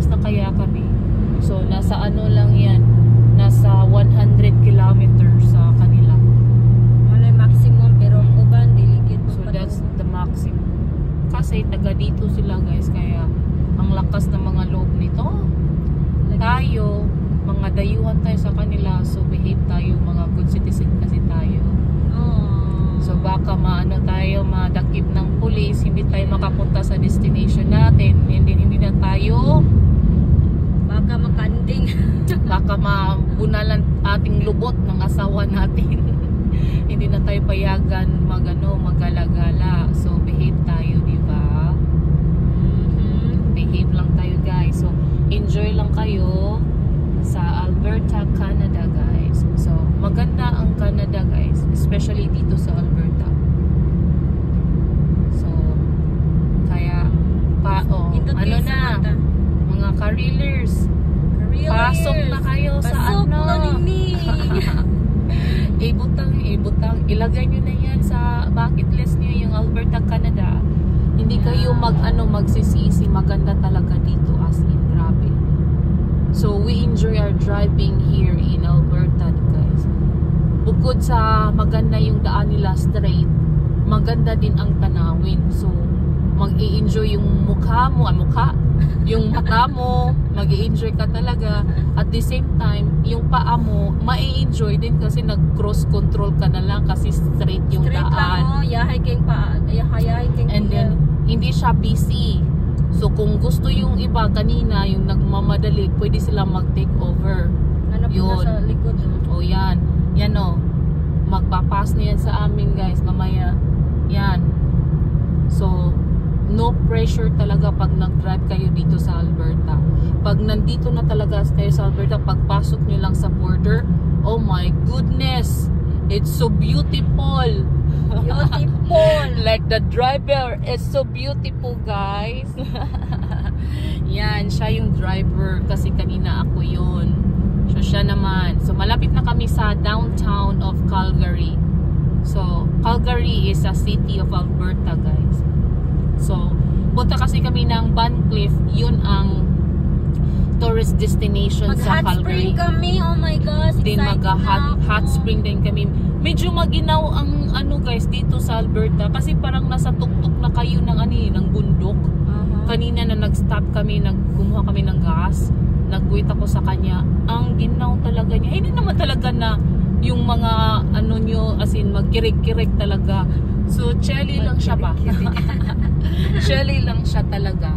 oras na kaya kami. So nasa ano lang yan, nasa 100 kilometers sa kanila. Wala maximum pero ang uban delicate. So that's the maximum. Kasi taga dito sila guys, kaya ang lakas ng mga loob nito. Tayo, mga dayuhan tayo sa kanila, so behave tayo, mga good citizen kasi tayo. So baka maano tayo, madakip ng pulis, hindi tayo makapunta sa destination natin, hindi na tayo, baka makanding. baka mabunalan ating lubot ng asawa natin. Hindi na tayo payagan magala-gala. So behave tayo, di ba? Behave lang tayo guys. So enjoy lang kayo sa Alberta, Canada guys. So maganda ang Canada guys, especially dito sa Alberta. So kaya ano na mga careers, pasok na kayo sa ano. Ibutang ilagay nyo na yan sa bucket list nyo, yung Alberta, Canada. Hindi kayo magsisisi, maganda talaga dito as in, grabe. So we enjoy our driving here in Alberta guys. Bukod sa maganda yung daan nila straight, maganda din ang tanawin. So mag-i-enjoy yung yung mata mo, mag-i-enjoy ka talaga. At the same time, yung paa mo, ma-i-enjoy din kasi nag-cross control ka na lang kasi straight yung straight daan. Lang, yahay kayong paa, yahay kayong and then, hindi siya busy. So kung gusto yung iba kanina, yung nagmamadali, pwede sila mag-take over. Ano po sa likod? O yan. Yan o. Magpapas na yan sa amin guys, mamaya. Yan. So, no pressure talaga pag nag-drive kayo dito sa Alberta. Pag nandito na talaga kayo sa Alberta, pagpasok nyo lang sa border, oh my goodness, it's so beautiful. Beautiful. Like the driver is so beautiful guys. Yan, siya yung driver kasi kanina ako yun. So siya naman. So malapit na kami sa downtown of Calgary. So Calgary is a city of Alberta guys. So, punta kasi kami ng Vancouver, yun ang tourist destination sa Calgary. Mag-hot spring kami, oh my gosh, din mag-hot spring din kami. Medyo maginaw ang guys dito sa Alberta kasi parang nasa tuktok na kayo ng bundok. Kanina na nag-stop kami, kumuha kami ng gas, nag-wait ako sa kanya. Ang ginaw talaga niya. Hindi naman talaga na yung mga nyo, as in magkirig-kirig talaga. So, chilly lang siya ba? Chilly lang siya talaga.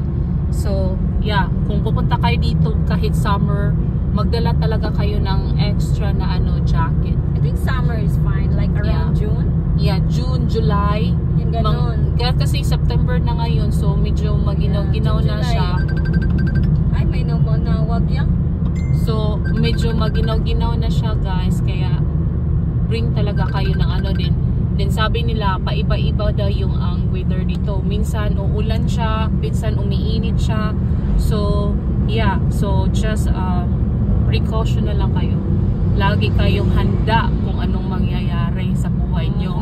So, yeah, kung pupunta kayo dito kahit summer, magdala talaga kayo ng extra na jacket. I think summer is fine, like around June. Yeah, June, July. Yung ganun. Kasi September na ngayon, so medyo maginaw-ginaw na siya. Ay, may nawag yan. So, medyo maginaw-ginaw na siya guys, kaya bring talaga kayo ng din. Then sabi nila, paiba-iba daw yung ang weather dito. Minsan uulan siya, minsan umiinit siya. So, yeah. So, just precaution na lang kayo. Lagi kayong handa kung anong mangyayari sa buhay nyo.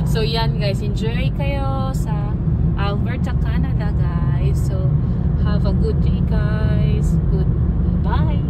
So, yan guys. Enjoy kayo sa Alberta, Canada guys. So, have a good day guys. Goodbye.